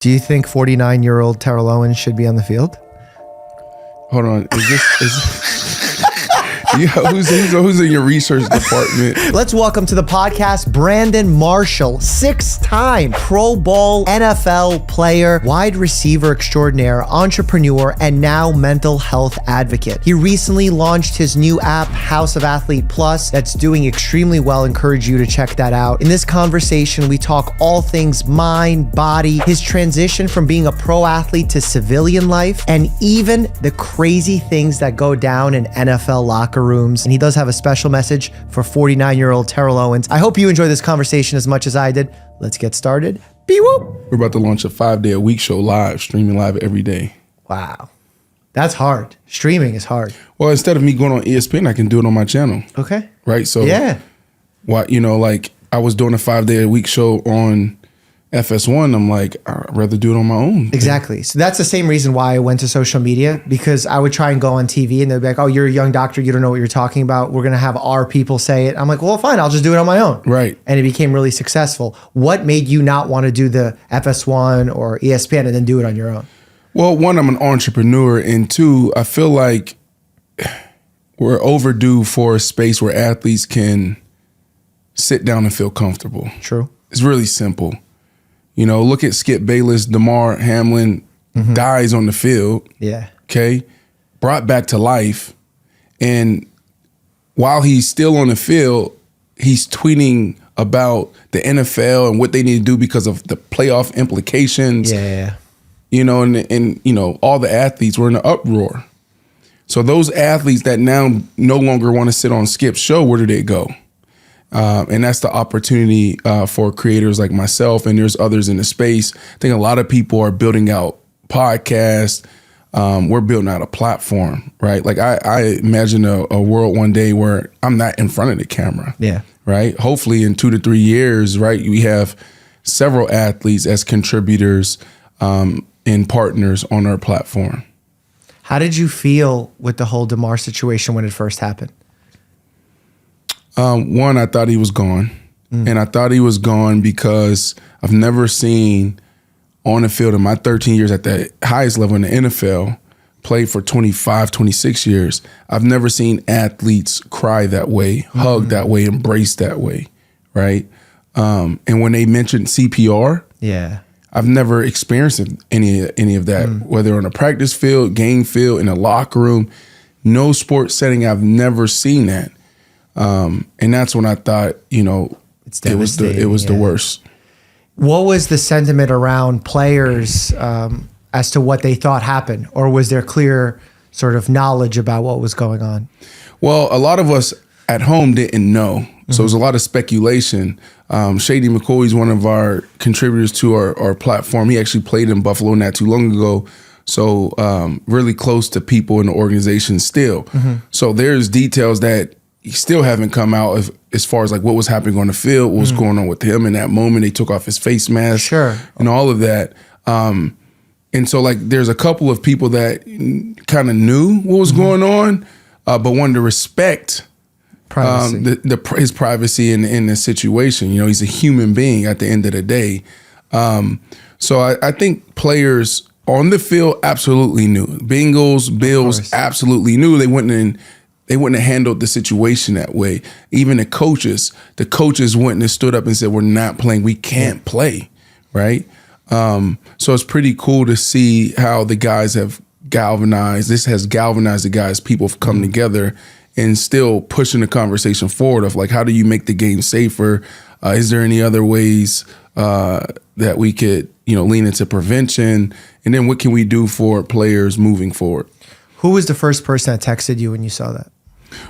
Do you think 49-year-old Terrell Owens should be on the field? Hold on. Who's in your research department? Let's welcome to the podcast Brandon Marshall, 6-time Pro Bowl NFL player, wide receiver extraordinaire, entrepreneur, and now mental health advocate. He recently launched his new app, House of Athlete Plus, that's doing extremely well. Encourage you to check that out. In this conversation, we talk all things mind, body, his transition from being a pro athlete to civilian life, and even the crazy things that go down in NFL locker rooms. And he does have a special message for 49-year-old Terrell Owens. I hope you enjoy this conversation as much as I did. Let's get started. Be-whoop. We're about to launch a 5-day-a-week show live, streaming live every day. Wow. That's hard. Streaming is hard. Well, instead of me going on ESPN, I can do it on my channel. Okay. Right? So, yeah. Like I was doing a 5-day-a-week show on FS1, I'm like, I'd rather do it on my own. Exactly. So that's the same reason why I went to social media, because I would try and go on TV and they'd be like, oh, you're a young doctor. You don't know what you're talking about. We're going to have our people say it. I'm like, well, fine. I'll just do it on my own. Right. And it became really successful. What made you not want to do the FS1 or ESPN and then do it on your own? Well, one, I'm an entrepreneur. And two, I feel like we're overdue for a space where athletes can sit down and feel comfortable. True. It's really simple. You know, look at Skip Bayless, Damar Hamlin, dies on the field. Yeah. Okay. Brought back to life. And while he's still on the field, he's tweeting about the NFL and what they need to do because of the playoff implications. Yeah. You know, and you know, all the athletes were in an uproar. So those athletes that now no longer want to sit on Skip's show, where do they go? And that's the opportunity for creators like myself, and there's others in the space. I think a lot of people are building out podcasts. We're building out a platform, right? Like I imagine a world one day where I'm not in front of the camera. Yeah. Right. Hopefully in 2 to 3 years, right, we have several athletes as contributors and partners on our platform. How did you feel with the whole Damar situation when it first happened? One, I thought he was gone. And I thought he was gone because I've never seen on the field in my 13 years at the highest level in the NFL, played for 25, 26 years. I've never seen athletes cry that way, hug that way, embrace that way, right? And when they mentioned CPR, yeah, I've never experienced any of that, whether on a practice field, game field, in a locker room, no sports setting. I've never seen that. And that's when I thought, you know, it was the worst. What was the sentiment around players as to what they thought happened? Or was there clear sort of knowledge about what was going on? Well, a lot of us at home didn't know. So it was a lot of speculation. Shady McCoy is one of our contributors to our platform. He actually played in Buffalo not too long ago. So really close to people in the organization still. So there's details that still haven't come out as far as like what was happening on the field, what was going on with him in that moment. They took off his face mask and all of that. And so like there's a couple of people that kind of knew what was going on, but wanted to respect his privacy in the situation. You know, he's a human being at the end of the day. So I think players on the field absolutely knew. Bengals, Bills absolutely knew. They wouldn't have handled the situation that way. Even the coaches wouldn't have stood up and said, we're not playing. We can't play, right? So it's pretty cool to see how the guys have galvanized. This has galvanized the guys. People have come together and still pushing the conversation forward of like, how do you make the game safer? Is there any other ways that we could, you know, lean into prevention? And then what can we do for players moving forward? Who was the first person that texted you when you saw that?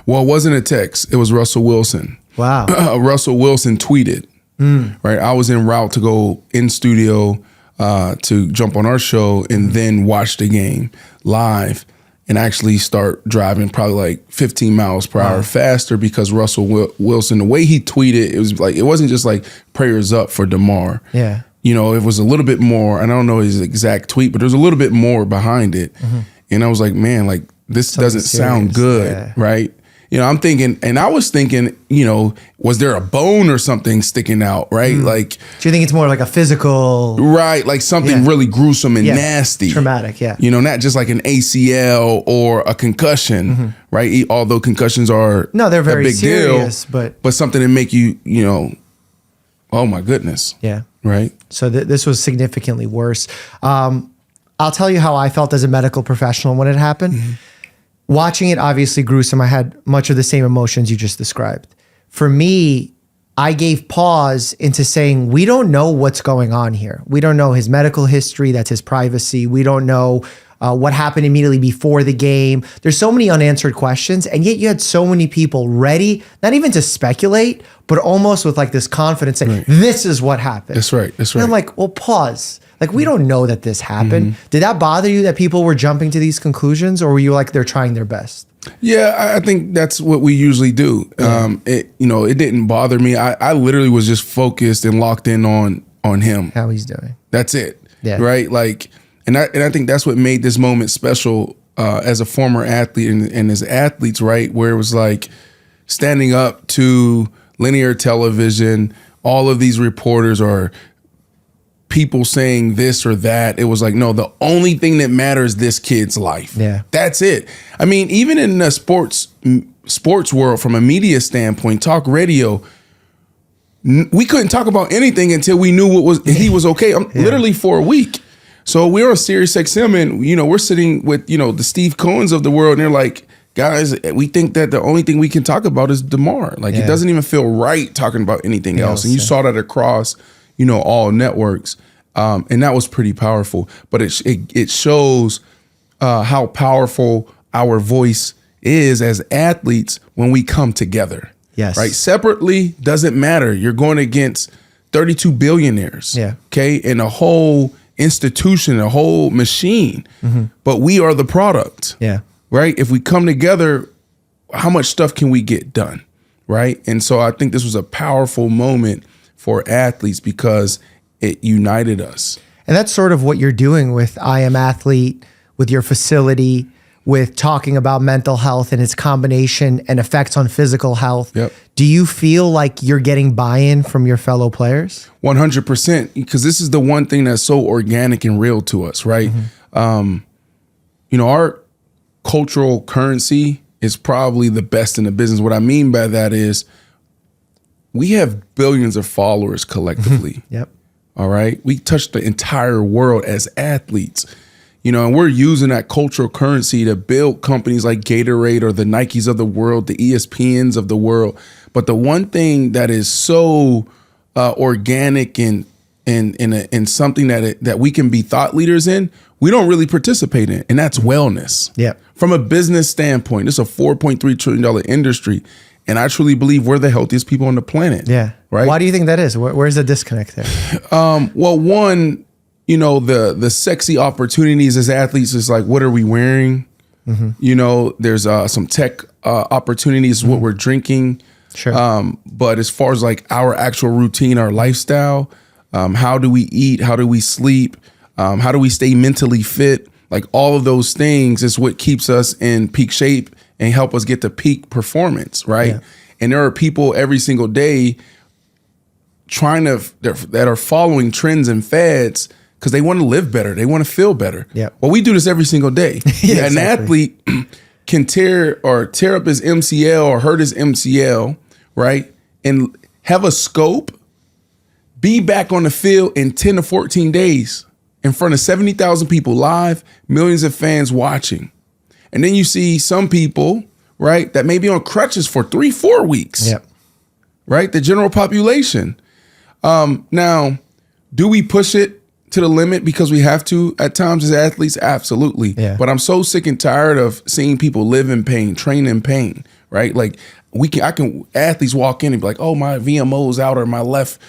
Well, it wasn't a text. It was Russell Wilson. Wow. Russell Wilson tweeted, right? I was en route to go in studio to jump on our show and then watch the game live and actually start driving probably like 15 miles per hour faster because Russell Wilson, the way he tweeted, it wasn't just like prayers up for Damar. Yeah. You know, it was a little bit more, and I don't know his exact tweet, but there's a little bit more behind it. And I was like, man, like this doesn't sound good, right? I'm thinking, and I was thinking, was there a bone or something sticking out, right? Like, do you think it's more like a physical, right? Like something really gruesome and nasty, traumatic, not just like an ACL or a concussion, right? Although concussions are they're very a big serious, deal, but something that make you, oh my goodness, right? So this was significantly worse. I'll tell you how I felt as a medical professional when it happened. Watching it, obviously gruesome. I had much of the same emotions you just described. For me, I gave pause into saying, we don't know what's going on here. We don't know his medical history. That's his privacy. We don't know what happened immediately before the game. There's so many unanswered questions. And yet you had so many people ready, not even to speculate, but almost with like this confidence saying, this is what happened. That's right. That's right. And I'm like, well, pause. Like, we don't know that this happened. Did that bother you that people were jumping to these conclusions, or were you like, they're trying their best? Yeah, I think that's what we usually do. It didn't bother me. I literally was just focused and locked in on him. How he's doing. That's it. Yeah. Right. Like, and I think that's what made this moment special as a former athlete and as athletes, right? Where it was like standing up to linear television, all of these reporters are people saying this or that. It was like, no, the only thing that matters is this kid's life. Yeah. That's it. I mean, even in the sports world, from a media standpoint, talk radio, we couldn't talk about anything until we knew he was okay. Literally for a week. So we're on Sirius XM and, we're sitting with, the Steve Cohens of the world, and they're like, guys, we think that the only thing we can talk about is DeMar. Like, it doesn't even feel right talking about anything else. And you saw that across all networks. And that was pretty powerful, but it shows how powerful our voice is as athletes when we come together. Yes. Right. Separately doesn't matter. You're going against 32 billionaires. Yeah. Okay. And a whole institution, a whole machine, but we are the product. Yeah. Right. If we come together, how much stuff can we get done? Right. And so I think this was a powerful moment for athletes because it united us. And that's sort of what you're doing with I Am Athlete, with your facility, with talking about mental health and its combination and effects on physical health. Yep. Do you feel like you're getting buy-in from your fellow players? 100%, because this is the one thing that's so organic and real to us, right? Our cultural currency is probably the best in the business. What I mean by that is we have billions of followers collectively. Yep. All right. We touch the entire world as athletes, and we're using that cultural currency to build companies like Gatorade or the Nikes of the world, the ESPNs of the world. But the one thing that is so organic and something that we can be thought leaders in, we don't really participate in, and that's wellness. Yeah. From a business standpoint, it's a $4.3 trillion industry. And I truly believe we're the healthiest people on the planet. Yeah. Right. Why do you think that is? Where's the disconnect there? Well, one, the sexy opportunities as athletes is like, what are we wearing? There's some tech opportunities, what we're drinking. Sure. But as far as like our actual routine, our lifestyle, how do we eat? How do we sleep? How do we stay mentally fit? Like all of those things is what keeps us in peak shape and help us get to peak performance, right? Yeah. And there are people every single day that are following trends and fads because they want to live better. They want to feel better. Yeah. Well, we do this every single day. Yeah, An athlete can tear up his MCL or hurt his MCL, right? And have a scope, be back on the field in 10 to 14 days in front of 70,000 people live, millions of fans watching. And then you see some people, right, that may be on crutches for 3-4 weeks. Yep. Right? The general population. Now, do we push it to the limit because we have to at times as athletes? Absolutely. Yeah. But I'm so sick and tired of seeing people live in pain, train in pain, right? Like athletes walk in and be like, oh, my VMO's out or my left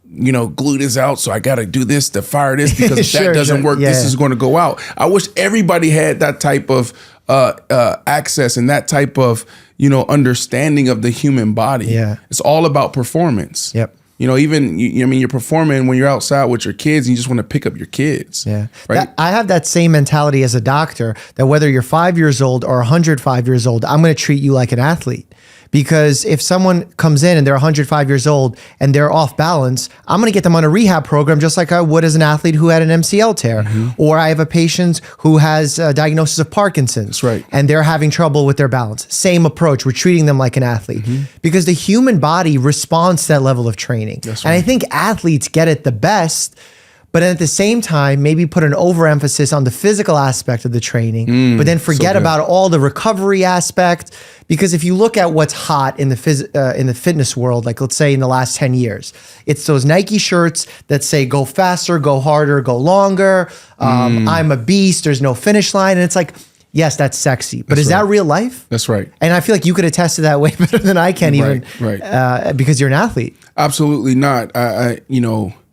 glute is out, so I got to do this to fire this because if that doesn't work, this is going to go out. I wish everybody had that type of access and that type of understanding of the human body. Yeah. It's all about performance. Yep. Even I mean, you're performing when you're outside with your kids, and you just want to pick up your kids. Yeah, right. I have that same mentality as a doctor, that whether you're 5 years old or 105 years old, I'm going to treat you like an athlete. Because if someone comes in and they're 105 years old and they're off balance, I'm going to get them on a rehab program just like I would as an athlete who had an MCL tear. Or I have a patient who has a diagnosis of Parkinson's. That's right. And they're having trouble with their balance. Same approach. We're treating them like an athlete. Because the human body responds to that level of training. That's And right. I think athletes get it the best. But at the same time, maybe put an overemphasis on the physical aspect of the training, but then forget about all the recovery aspect. Because if you look at what's hot in the fitness world, like let's say in the last 10 years, it's those Nike shirts that say go faster, go harder, go longer. I'm a beast. There's no finish line. And it's like, yes, that's sexy. But is that real life? That's right. And I feel like you could attest to that way better than I can because you're an athlete. Absolutely not.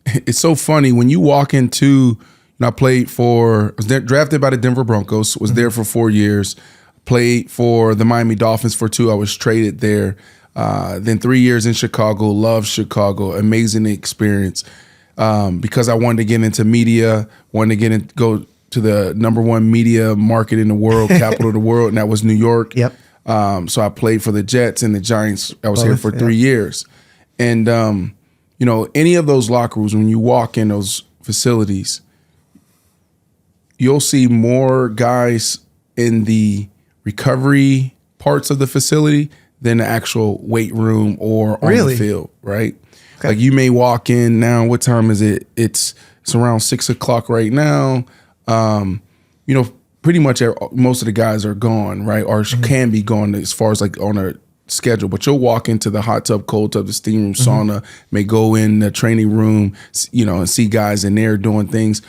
It's so funny when you walk into, I was drafted by the Denver Broncos, was there for 4 years, played for the Miami Dolphins for 2. I was traded there. Then 3 years in Chicago, loved Chicago, amazing experience. Because I wanted to get into media, go to the #1 media market in the world, capital of the world, and that was New York. Yep. So I played for the Jets and the Giants. I was here for 3 years. And, any of those locker rooms, when you walk in those facilities, you'll see more guys in the recovery parts of the facility than the actual weight room or on the field, right? Okay. Like you may walk in now, what time is it? It's around 6 o'clock right now. Pretty much most of the guys are gone, right? Or can be gone as far as like on a schedule, but you'll walk into the hot tub, cold tub, the steam room, sauna, may go in the training room, and see guys in there doing things.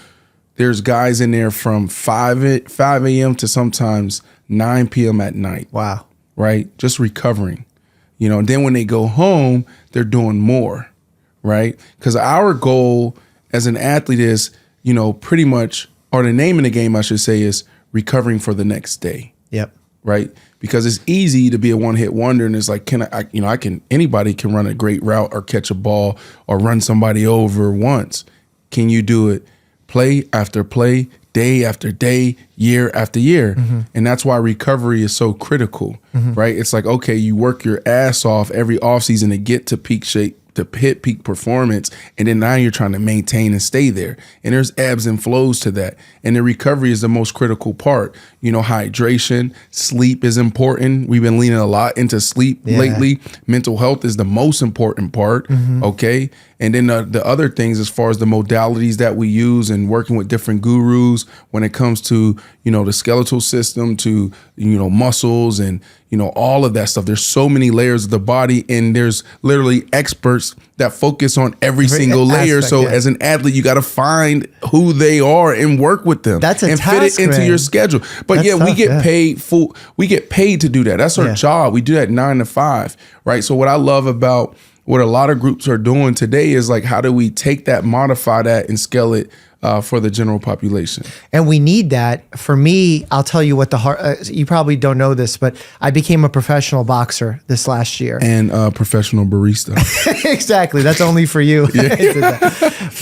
There's guys in there from 5 a.m. to sometimes 9 p.m. at night. Wow. Right? Just recovering, and then when they go home, they're doing more, right? Because our goal as an athlete is, pretty much, or the name of the game, I should say, is recovering for the next day. Yep. Right? Because it's easy to be a one-hit wonder, and it's like, anybody can run a great route or catch a ball or run somebody over once. Can you do it play after play, day after day, year after year? And that's why recovery is so critical, right? It's like, okay, you work your ass off every offseason to get to peak shape, to hit peak performance, and then now you're trying to maintain and stay there. And there's ebbs and flows to that. And the recovery is the most critical part. Hydration, sleep is important. We've been leaning a lot into sleep lately. Mental health is the most important part, okay? And then the other things as far as the modalities that we use and working with different gurus when it comes to, the skeletal system, to, muscles and, all of that stuff. There's so many layers of the body, and there's literally experts that focus on every single layer. So as an athlete, you got to find who they are and work with them. That's and task, fit it into your schedule. But That's we get paid we get paid to do that. That's our job. We do that 9 to 5, right? So what I love about what a lot of groups are doing today is like, how do we take that, modify that, and scale it for the general population? And we need that. For me, I'll tell you what you probably don't know this, but I became a professional boxer this last year. And a professional barista. Exactly. That's only for you.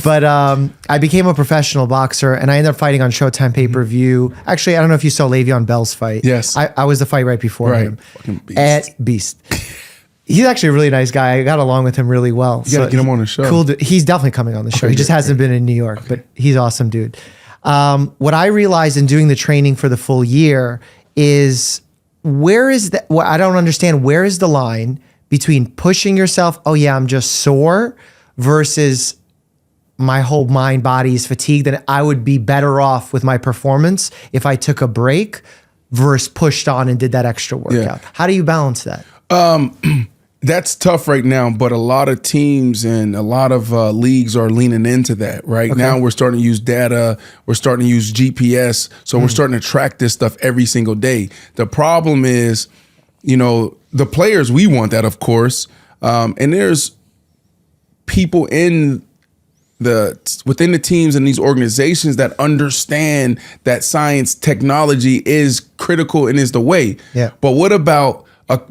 But I became a professional boxer, and I ended up fighting on Showtime pay-per-view. Actually, I don't know if you saw Le'Veon Bell's fight. Yes. I was the fight right before him. Fucking beast. He's actually a really nice guy. I got along with him really well. You gotta get him on the show. Cool. He's definitely coming on the show. He just hasn't been in New York, but he's awesome, dude. What I realized in doing the training for the full year is where is that? I don't understand. Where is the line between pushing yourself? Oh yeah, I'm just sore, versus my whole mind, body is fatigued, and I would be better off with my performance if I took a break versus pushed on and did that extra workout. How do you balance that? That's tough right now, but a lot of teams and a lot of leagues are leaning into that. Right now, we're starting to use data. We're starting to use GPS. So we're starting to track this stuff every single day. The problem is, the players, we want that, of course. And there's people within the teams and these organizations that understand that science, technology is critical and is the way. Yeah. But what about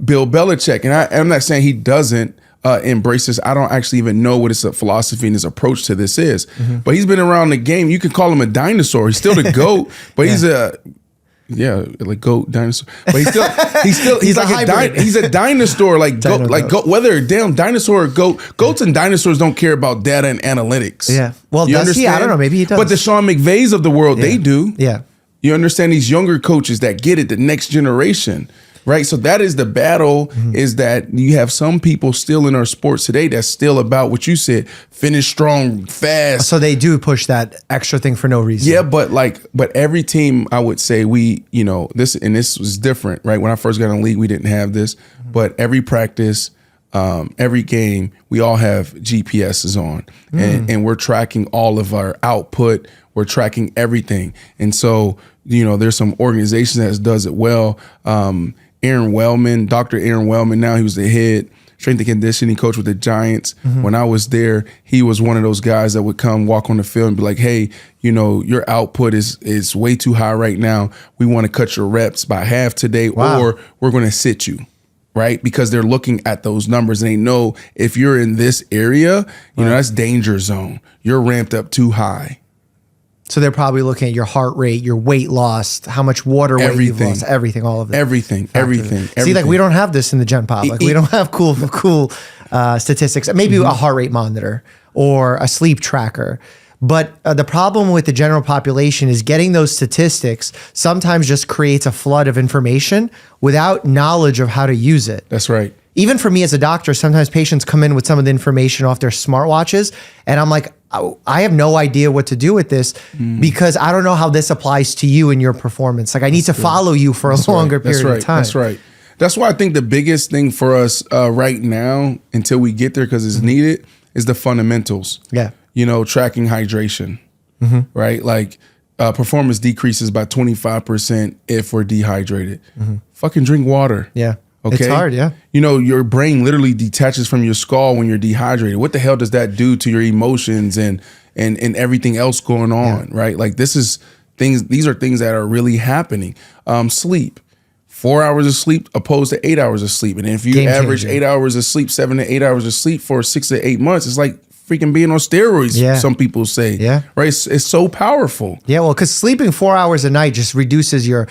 Bill Belichick? And I'm not saying he doesn't, embrace this. I don't actually even know what his philosophy and his approach to this is. But he's been around the game. You could call him a dinosaur. He's still the GOAT, but he's like goat dinosaur. But he's like he's a dinosaur, like goat, whether a damn dinosaur or goat. Goats and dinosaurs don't care about data and analytics. Yeah. Well, you understand? I don't know. Maybe he does. But the Sean McVays of the world, they do. Yeah. You understand, these younger coaches that get it, the next generation, right? So that is the battle, is that you have some people still in our sports today that's still about what you said, finish strong, fast. So they do push that extra thing for no reason. Yeah, but every team, I would say this was different, right? When I first got in the league, we didn't have this, but every practice, every game, we all have GPSs on, and we're tracking all of our output. We're tracking everything. And so, there's some organizations that does it well. Aaron Wellman, Dr. Aaron Wellman, now he was the head strength and conditioning coach with the Giants. When I was there, he was one of those guys that would come walk on the field and be like, hey, your output is way too high right now. We want to cut your reps by half today, or we're going to sit you. Right? Because they're looking at those numbers and they know if you're in this area, that's danger zone. You're ramped up too high. So they're probably looking at your heart rate, your weight lost, how much water weight you've lost, everything, all of that. Everything. See, like we don't have this in the Gen Pop. Like we don't have cool statistics. Maybe a heart rate monitor or a sleep tracker. But the problem with the general population is getting those statistics sometimes just creates a flood of information without knowledge of how to use it. That's right. Even for me as a doctor, sometimes patients come in with some of the information off their smartwatches, and I'm like, I have no idea what to do with this because I don't know how this applies to you and your performance. Like I need to follow you for a longer period of time. That's right. That's why I think the biggest thing for us right now, until we get there, because it's needed, is the fundamentals. Yeah. Tracking hydration, right? Like performance decreases by 25% if we're dehydrated. Fucking drink water. Yeah. Okay. It's hard, yeah. Your brain literally detaches from your skull when you're dehydrated. What the hell does that do to your emotions and everything else going on, right? Like these are things that are really happening. Sleep. 4 hours of sleep opposed to 8 hours of sleep. And if you average 8 hours of sleep, 7 to 8 hours of sleep for 6 to 8 months, it's like freaking being on steroids, some people say. Yeah. Right? It's so powerful. Yeah, well, because sleeping 4 hours a night just reduces your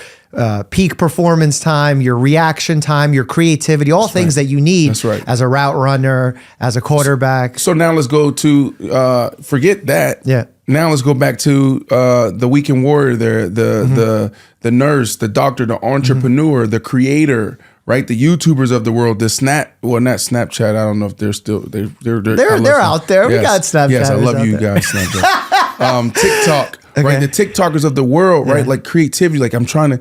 peak performance time, your reaction time, your creativity, all things that you need as a route runner, as a quarterback. So now let's go to, forget that. Yeah. Now let's go back to the weekend warrior there, the nurse, the doctor, the entrepreneur, the creator, right? The YouTubers of the world, not Snapchat. I don't know if they're still they're out there. Yes. We got Snapchat. Yes, I love you guys, Snapchat. TikTok, right? The TikTokers of the world, right? Like creativity. Like I'm trying to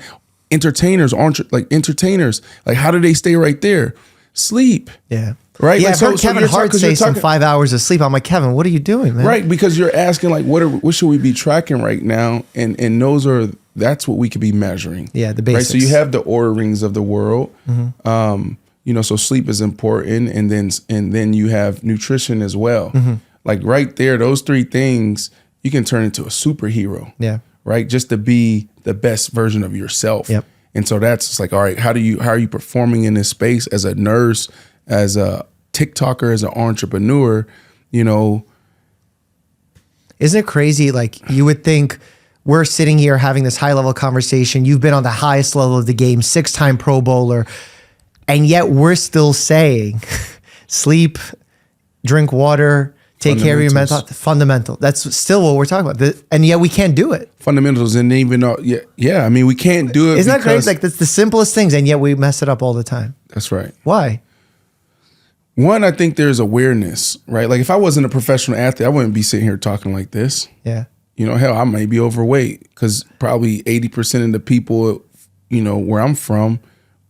entertainers, like how do they stay right there? Sleep. Yeah. Right. Yeah, like, I've heard Kevin Hart say some 5 hours of sleep. I'm like, Kevin, what are you doing, man? Right, because you're asking like, what should we be tracking right now? And that's what we could be measuring. Yeah, the basics. Right. So you have the Oura rings of the world. So sleep is important, and then you have nutrition as well. Like right there, those three things you can turn into a superhero. Yeah. Right, just to be the best version of yourself. Yep. And so that's like, all right, how are you performing in this space as a nurse, as a TikToker, as an entrepreneur, Isn't it crazy? Like you would think we're sitting here having this high level conversation. You've been on the highest level of the game, 6-time Pro Bowler. And yet we're still saying sleep, drink water, take care of your mental fundamental. That's still what we're talking about. And yet we can't do it. Fundamentals. And even though, I mean, we can't do it. Isn't that crazy? Like that's the simplest things. And yet we mess it up all the time. That's right. Why? One, I think there's awareness, right? Like if I wasn't a professional athlete, I wouldn't be sitting here talking like this. Yeah. Hell, I may be overweight because probably 80% of the people, where I'm from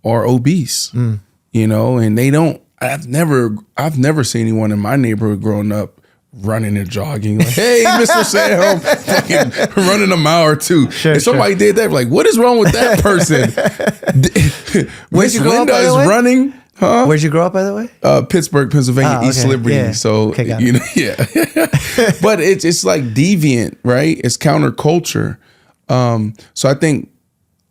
are obese, and they don't, I've never seen anyone in my neighborhood growing up running and jogging. Like, hey, Mr. Sam, fucking running a mile or two. Sure, if somebody did that, like, what is wrong with that person? Miss Linda is running. Huh? Where'd you grow up, by the way? Pittsburgh, Pennsylvania, East Liberty. Yeah. So, but it's like deviant, right? It's counterculture. So I think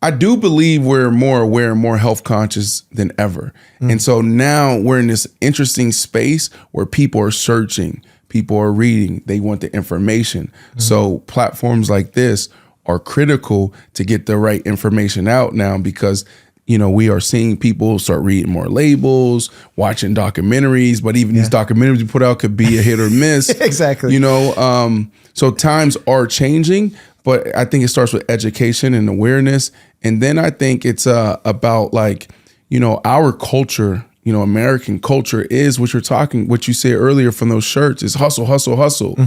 I do believe we're more aware and more health conscious than ever. And so now we're in this interesting space where people are searching, people are reading, they want the information. So platforms like this are critical to get the right information out now, because we are seeing people start reading more labels, watching documentaries, but even these documentaries you put out could be a hit or miss. Exactly. So times are changing, but I think it starts with education and awareness. And then I think it's about our culture, American culture is what you said earlier from those shirts is hustle, hustle, hustle.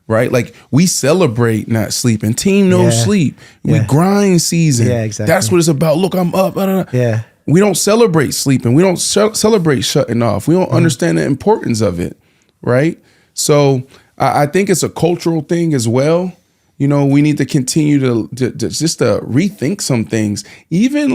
Right? Like we celebrate not sleeping. Team no sleep. We grind season. Yeah, exactly. That's what it's about. Look, I'm up. Yeah. We don't celebrate sleeping. We don't celebrate shutting off. We don't understand the importance of it. Right? So I think it's a cultural thing as well. We need to continue to rethink some things. Even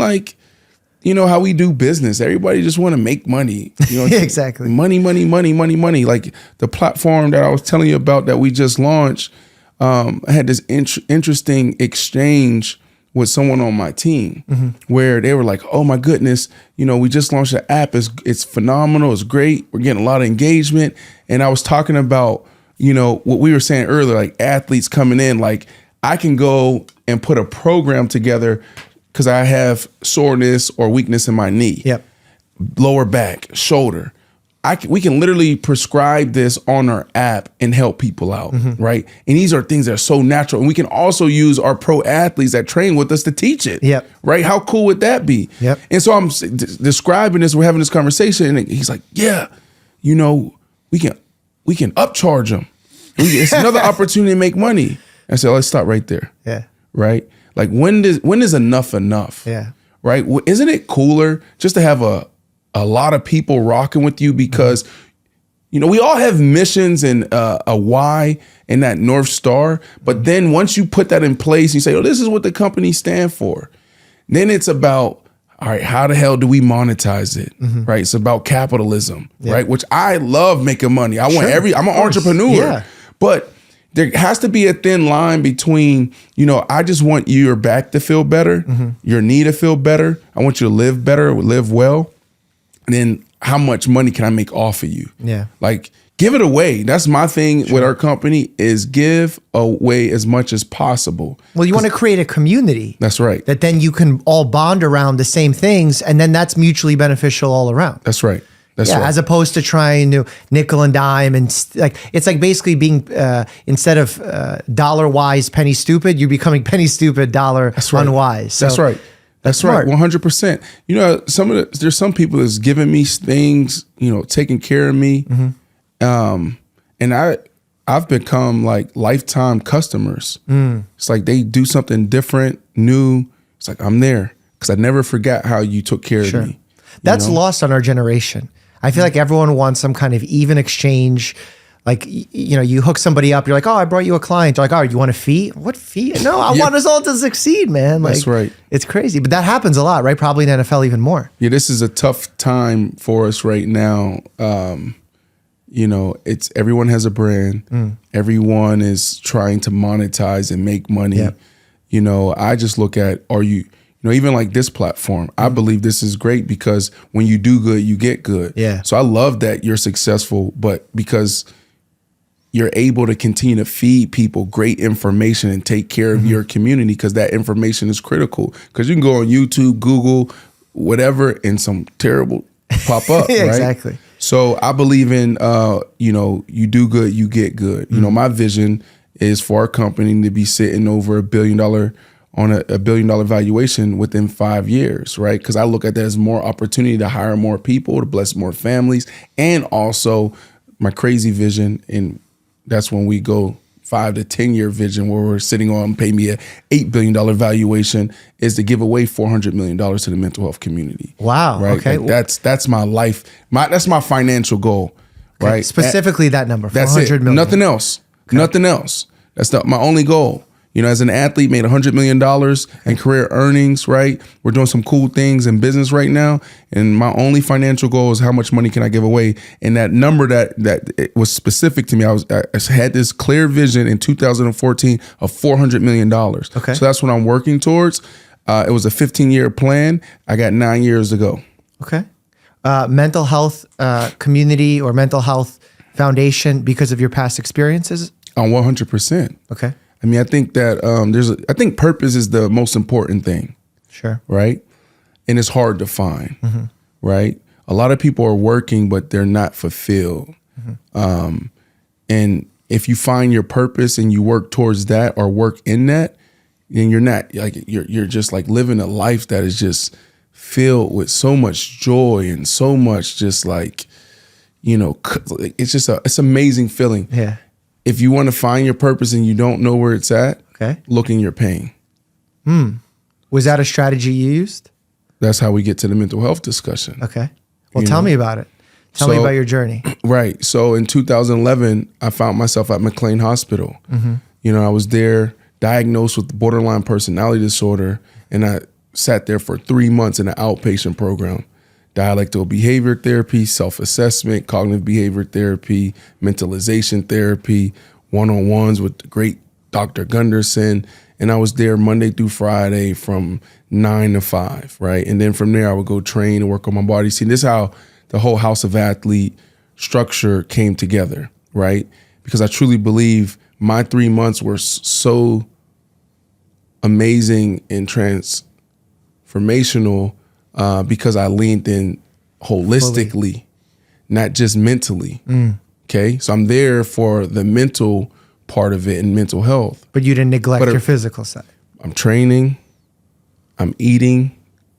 how we do business. Everybody just want to make money. Exactly. Money, money, money, money, money. Like the platform that I was telling you about that we just launched, I had this interesting exchange with someone on my team where they were like, oh my goodness, we just launched the app. It's phenomenal. It's great. We're getting a lot of engagement. And I was talking about, what we were saying earlier, like athletes coming in, like I can go and put a program together because I have soreness or weakness in my knee, lower back, shoulder. We can literally prescribe this on our app and help people out, right? And these are things that are so natural. And we can also use our pro athletes that train with us to teach it, right? How cool would that be? And so I'm describing this, we're having this conversation, and he's like, yeah, we can upcharge them. It's another opportunity to make money. I said, let's stop right there. Right? Like when is enough enough? Right? Isn't it cooler just to have a lot of people rocking with you, because we all have missions and a why and that North Star. But then once you put that in place, you say, oh, this is what the company stand for. Then it's about, all right, how the hell do we monetize it? Right? It's about capitalism, right? Which I love making money. I'm an entrepreneur, but there has to be a thin line between, I just want your back to feel better, your knee to feel better. I want you to live better, live well. And then how much money can I make off of you? Like give it away. That's my thing with our company, is give away as much as possible. Well, you want to create a community. That's right. That then you can all bond around the same things, and then that's mutually beneficial all around. That's right. That's right. As opposed to trying to nickel and dime and it's like basically being instead of dollar wise penny stupid, you're becoming penny stupid dollar unwise. So that's right. That's right. 100%. There's some people that's giving me things, taking care of me, and I've become like lifetime customers. It's like they do something different, new. It's like I'm there because I never forgot how you took care of me. That's lost on our generation. I feel like everyone wants some kind of even exchange. Like, you hook somebody up, you're like, oh, I brought you a client. You're like, oh, you want a fee? What fee? No, I want us all to succeed, man. Like, that's right. It's crazy. But that happens a lot, right? Probably in NFL even more. Yeah, this is a tough time for us right now. It's everyone has a brand. Everyone is trying to monetize and make money. I just look at, even like this platform, I believe this is great because when you do good, you get good. So I love that you're successful, but because you're able to continue to feed people great information and take care of your community, because that information is critical. Because you can go on YouTube, Google, whatever, and some terrible pop up, right? Exactly. So I believe in, you do good, you get good. My vision is for our company to be sitting over $1 billion on a $1 billion valuation within 5 years, right? Because I look at that as more opportunity to hire more people, to bless more families, and also my crazy vision, and that's when we go 5 to 10 year vision where we're sitting on pay me a $8 billion valuation, is to give away $400 million to the mental health community. Wow. Right. Okay. Like that's my life. That's my financial goal. Okay. Right. Specifically that number. That's 400 it. million. Nothing else. Okay. Nothing else. That's my only goal. As an athlete, made $100 million in career earnings, right? We're doing some cool things in business right now. And my only financial goal is how much money can I give away? And that number that it was specific to me, I had this clear vision in 2014 of $400 million. Okay. So that's what I'm working towards. It was a 15-year plan. I got 9 years to go. Okay. Mental health community or mental health foundation because of your past experiences? 100%. Okay. I mean, I think that I think purpose is the most important thing. Sure. Right? And it's hard to find, right? A lot of people are working, but they're not fulfilled. And if you find your purpose and you work towards that or work in that, then you're not like, you're just like living a life that is just filled with so much joy and so much just like, you know, it's amazing feeling. Yeah. If you want to find your purpose and you don't know where it's at, okay, look in your pain. Was that a strategy you used? That's how we get to the mental health discussion. Okay. Well, tell me about it. Tell me about your journey. Right. So in 2011, I found myself at Mikhail Hospital. You know, I was there diagnosed with borderline personality disorder, and I sat there for 3 months in an outpatient program. Dialectical behavior therapy, self-assessment, cognitive behavior therapy, mentalization therapy, one-on-ones with the great Dr. Gunderson. And I was there Monday through Friday from 9 to 5, right? And then from there, I would go train and work on my body. See, this is how the whole House of Athlete structure came together, right? Because I truly believe my 3 months were so amazing and transformational because I leaned in holistically, not just mentally. Okay, so I'm there for the mental part of it and mental health. But you didn't neglect your physical side. I'm training. I'm eating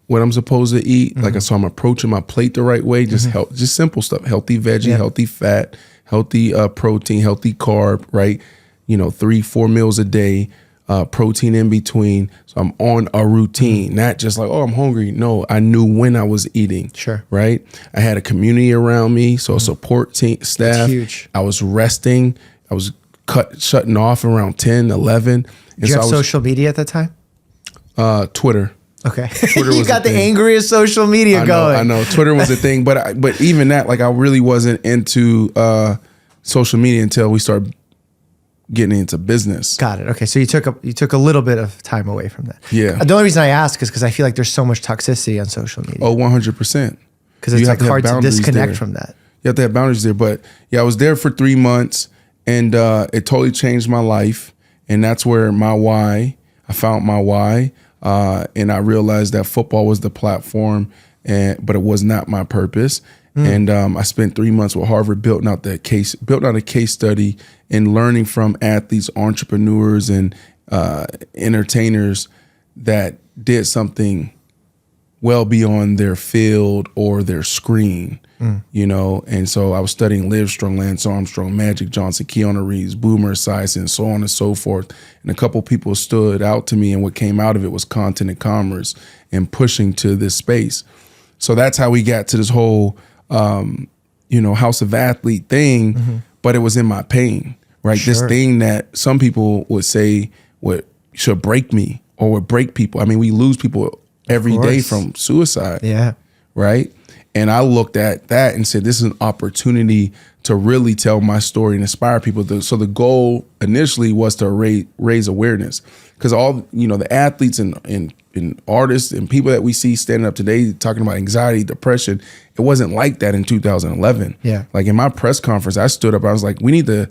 what I'm supposed to eat. Like so I'm approaching my plate the right way. Just just simple stuff. Healthy veggie, healthy fat, healthy protein, healthy carb, right? You know, 3-4 meals a day. Protein in between. So I'm on a routine, not just like, oh, I'm hungry. No, I knew when I was eating. Sure. Right. I had a community around me. So a support team, staff. That's huge. I was resting. I was shutting off around 10, 11. Did you have social media at the time? Twitter. Okay. Twitter You was got the the thing. angriest social media going. I know. Twitter was a thing. But even that, like I really wasn't into social media until we started getting into business. Got it. Okay, so you took a little bit of time away from that. Yeah. The only reason I ask is because I feel like there's so much toxicity on social media. Oh, 100%. Because it's like hard to disconnect from that. You have to have boundaries there. But yeah, I was there for 3 months, and it totally changed my life. And that's where I found my why, and I realized that football was the platform, but it was not my purpose. And I spent 3 months with Harvard building out a case study and learning from athletes, entrepreneurs, and entertainers that did something well beyond their field or their screen, you know. And so I was studying Livestrong, Lance Armstrong, Magic Johnson, Keanu Reeves, Boomer Esiason, and so on and so forth. And a couple people stood out to me, and what came out of it was content and commerce and pushing to this space. So that's how we got to this whole House of Athlete thing, but it was in my pain, right? Sure. This thing that some people would say should break me or would break people. I mean, we lose people every day from suicide. Yeah. Right. And I looked at that and said, this is an opportunity to really tell my story and inspire people. So the goal initially was to raise awareness, because all, the athletes and artists and people that we see standing up today talking about anxiety, depression, it wasn't like that in 2011. Yeah. Like in my press conference, I stood up, I was like, we need to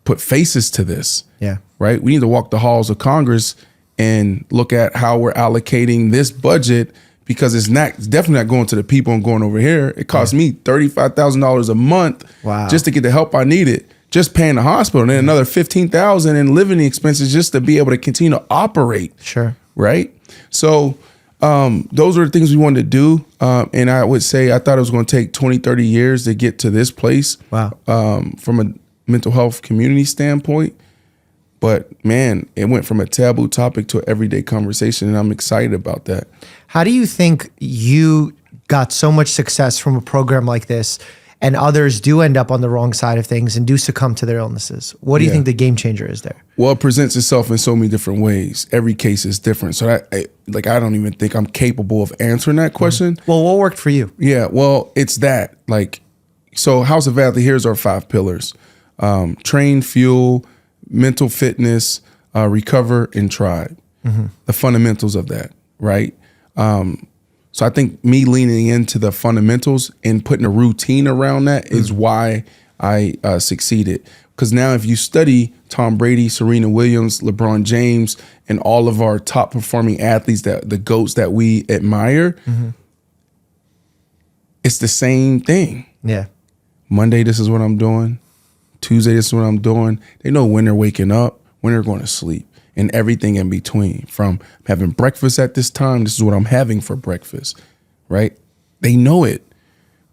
put faces to this. Yeah. Right. We need to walk the halls of Congress and look at how we're allocating this budget, because it's definitely not going to the people and going over here. It cost me $35,000 a month just to get the help I needed, just paying the hospital, and then another $15,000 in living expenses just to be able to continue to operate. Sure. Right. So those are the things we wanted to do. And I would say I thought it was going to take 20, 30 years to get to this place. Wow. From a mental health community standpoint. But man, it went from a taboo topic to an everyday conversation, and I'm excited about that. How do you think you got so much success from a program like this, and others do end up on the wrong side of things and do succumb to their illnesses? What do you think the game changer is there? Well, it presents itself in so many different ways. Every case is different. So I don't even think I'm capable of answering that question. Well, what worked for you? Yeah, well, it's that. So House of Athlete, here's our 5 pillars. Train, fuel, mental fitness, recover, and tribe. the fundamentals of that, right? So I think me leaning into the fundamentals and putting a routine around that is why I succeeded. Because now if you study Tom Brady, Serena Williams, LeBron James, and all of our top performing athletes, that the GOATs that we admire, it's the same thing. Yeah. Monday, this is what I'm doing. Tuesday, this is what I'm doing. They know when they're waking up, when they're going to sleep, and everything in between. From having breakfast at this time, this is what I'm having for breakfast, right? They know it.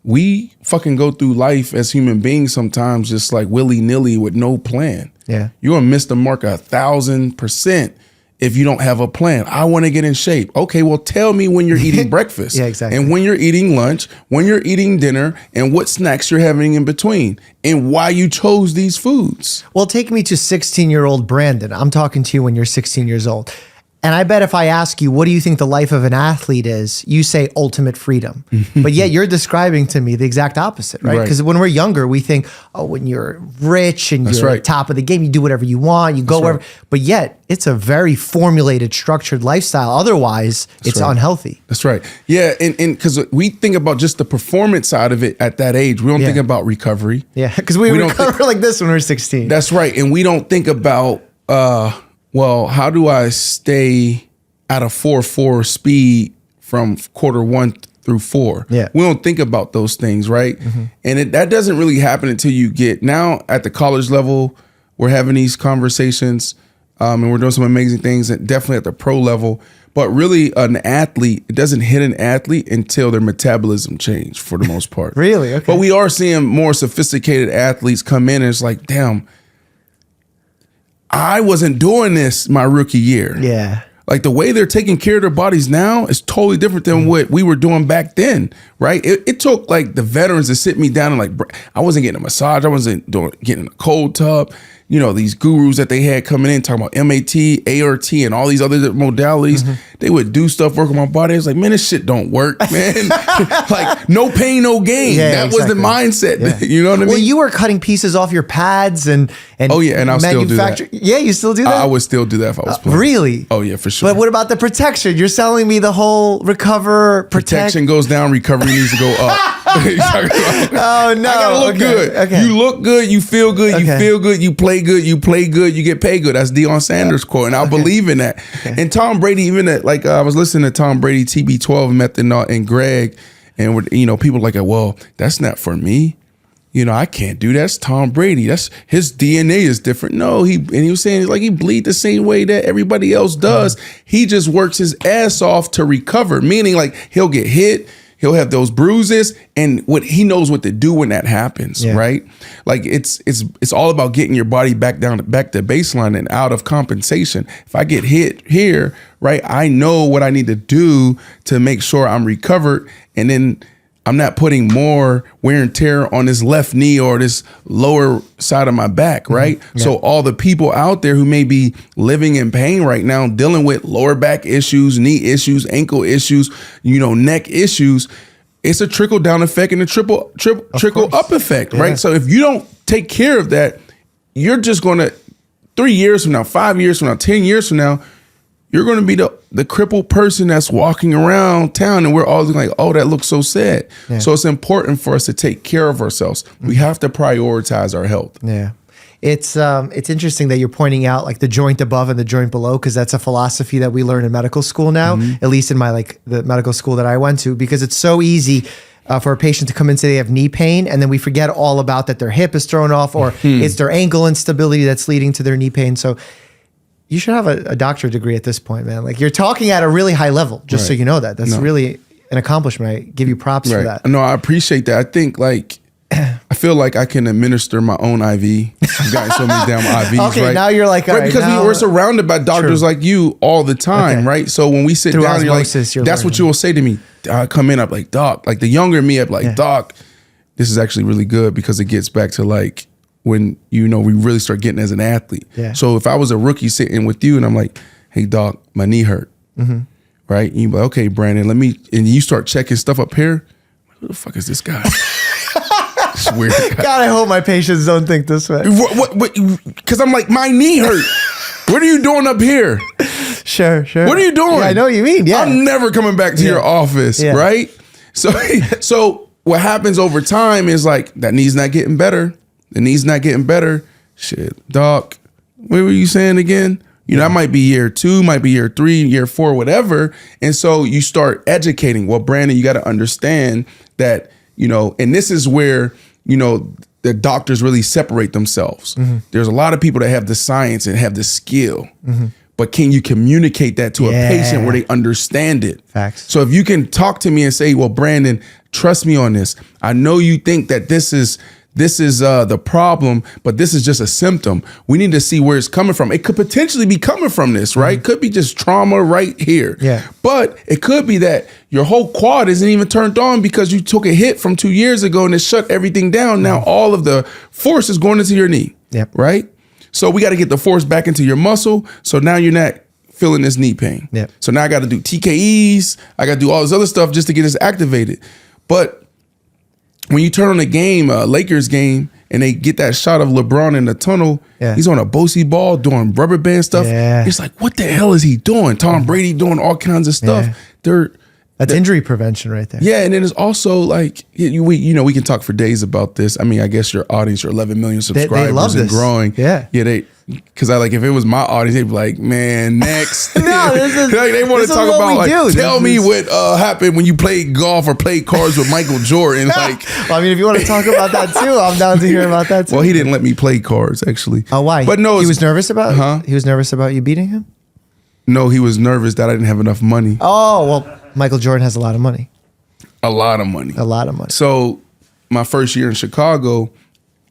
We fucking go through life as human beings sometimes just like willy-nilly with no plan. Yeah. You're going to miss the mark 1,000% if you don't have a plan. I want to get in shape. Okay, well, tell me when you're eating breakfast. Yeah, exactly. And when you're eating lunch, when you're eating dinner, and what snacks you're having in between, and why you chose these foods. Well, take me to 16-year-old Brandon. I'm talking to you when you're 16 years old. And I bet if I ask you, what do you think the life of an athlete is? You say ultimate freedom. But yet you're describing to me the exact opposite, right? Because when we're younger, we think, oh, when you're rich and you're at top of the game, you do whatever you want, you go wherever. But yet it's a very formulated, structured lifestyle. Otherwise, it's unhealthy. That's right. Yeah, and because we think about just the performance side of it at that age. We don't think about recovery. Yeah, because we recover like this when we're 16. That's right. And we don't think about... well, how do I stay at a 4.4 speed from quarter 1 through 4? Yeah. We don't think about those things, right? And that doesn't really happen until you get now at the college level. We're having these conversations and we're doing some amazing things, and definitely at the pro level. But really, an athlete, it doesn't hit an athlete until their metabolism change for the most part. Really? Okay. But we are seeing more sophisticated athletes come in, and it's like, damn, I wasn't doing this my rookie year. Yeah. Like the way they're taking care of their bodies now is totally different than what we were doing back then, right? It took like the veterans to sit me down and like, I wasn't getting a massage. I wasn't getting a cold tub. You know, these gurus that they had coming in talking about MAT, ART, and all these other modalities. They would do stuff, work on my body. I was like, man, this shit don't work, man. Like, no pain, no gain. Yeah, that was the mindset. Yeah. You know what I mean? Well, you were cutting pieces off your pads and oh yeah, and I'll still do that. Yeah, you still do that? I would still do that if I was playing. Really? Oh yeah, for sure. But what about the protection? You're selling me the whole recover, protect. Protection goes down, recovery needs to go up. Oh no! I gotta look good. Okay. You look good. You feel good. You feel good. You play good. You play good. You get paid good. That's Deion Sanders' quote, and I believe in that. And Tom Brady, even at, like I was listening to Tom Brady TB12 method and Greg, and people like, well, that's not for me. You know, I can't do that. That's Tom Brady. That's his DNA is different. No, he was saying like he bleed the same way that everybody else does. He just works his ass off to recover. Meaning like he'll get hit. He'll have those bruises, and he knows what to do when that happens, right? Like it's all about getting your body back to baseline and out of compensation. If I get hit here, right, I know what I need to do to make sure I'm recovered, and then I'm not putting more wear and tear on this left knee or this lower side of my back, right? Yeah. So all the people out there who may be living in pain right now, dealing with lower back issues, knee issues, ankle issues, neck issues, it's a trickle down effect and a trickle up effect, right? So if you don't take care of that, you're just going to 3 years from now, 5 years from now, 10 years from now, you're going to be the crippled person that's walking around town, and we're all like, oh, that looks so sad. Yeah. So it's important for us to take care of ourselves. We have to prioritize our health. Yeah. It's interesting that you're pointing out like the joint above and the joint below, because that's a philosophy that we learn in medical school now, at least in the medical school that I went to, because it's so easy for a patient to come in and say they have knee pain, and then we forget all about that their hip is thrown off, or it's their ankle instability that's leading to their knee pain. So you should have a doctorate degree at this point, man. Like you're talking at a really high level, just so you know that. That's really an accomplishment. I give you props for that. No, I appreciate that. I think I feel like I can administer my own IV. I've gotten so many damn IVs, okay, right? Now you're like, all right, because we're surrounded by doctors like you all the time, right? So when we sit down, osmosis, you're like, that's what you will say to me. I come in, I'm like, doc, like the younger me, I'm like, doc, this is actually really good, because it gets back to like, when we really start getting as an athlete. Yeah. So if I was a rookie sitting with you and I'm like, hey doc, my knee hurt, right? And you be like, okay, Brandon, and you start checking stuff up here. Who the fuck is this guy? It's weird. God, I hope my patients don't think this way. What? Because I'm like, my knee hurt. What are you doing up here? Sure. What are you doing? Yeah, I know what you mean. Yeah. I'm never coming back to your office, right? So what happens over time is like that knee's not getting better. The knee's not getting better. Shit, doc, what were you saying again? You know, that might be year 2, might be year 3, year 4, whatever. And so you start educating. Well, Brandon, you got to understand that, you know, and this is where, you know, the doctors really separate themselves. There's a lot of people that have the science and have the skill, but can you communicate that to a patient where they understand it? Facts. So if you can talk to me and say, well, Brandon, trust me on this. I know you think that this is the problem, but this is just a symptom. We need to see where it's coming from. It could potentially be coming from this, right? Could be just trauma right here. Yeah. But it could be that your whole quad isn't even turned on because you took a hit from 2 years ago and it shut everything down. Now all of the force is going into your knee. Yep. Right? So we got to get the force back into your muscle. So now you're not feeling this knee pain. Yep. So now I got to do TKEs. I got to do all this other stuff just to get this activated. But when you turn on a game, a Lakers game, and they get that shot of LeBron in the tunnel, he's on a Bosey ball doing rubber band stuff. Yeah. It's like, what the hell is he doing? Tom Brady doing all kinds of stuff. That's injury prevention right there. Yeah, and then it's also like, we can talk for days about this. I mean, I guess your audience, your 11 million subscribers they love and this. growing. Yeah, because if it was my audience, they'd be like, man, next. No, this is like, they want to talk about like, tell me what happened when you played golf or played cards with Michael Jordan. Like, well, I mean, if you want to talk about that too, I'm down to hear about that too. Well, he didn't let me play cards actually. Oh, why? But no, he was nervous about. He was nervous about you beating him. No, he was nervous that I didn't have enough money. Oh, well, Michael Jordan has a lot of money. A lot of money. A lot of money. So my first year in Chicago,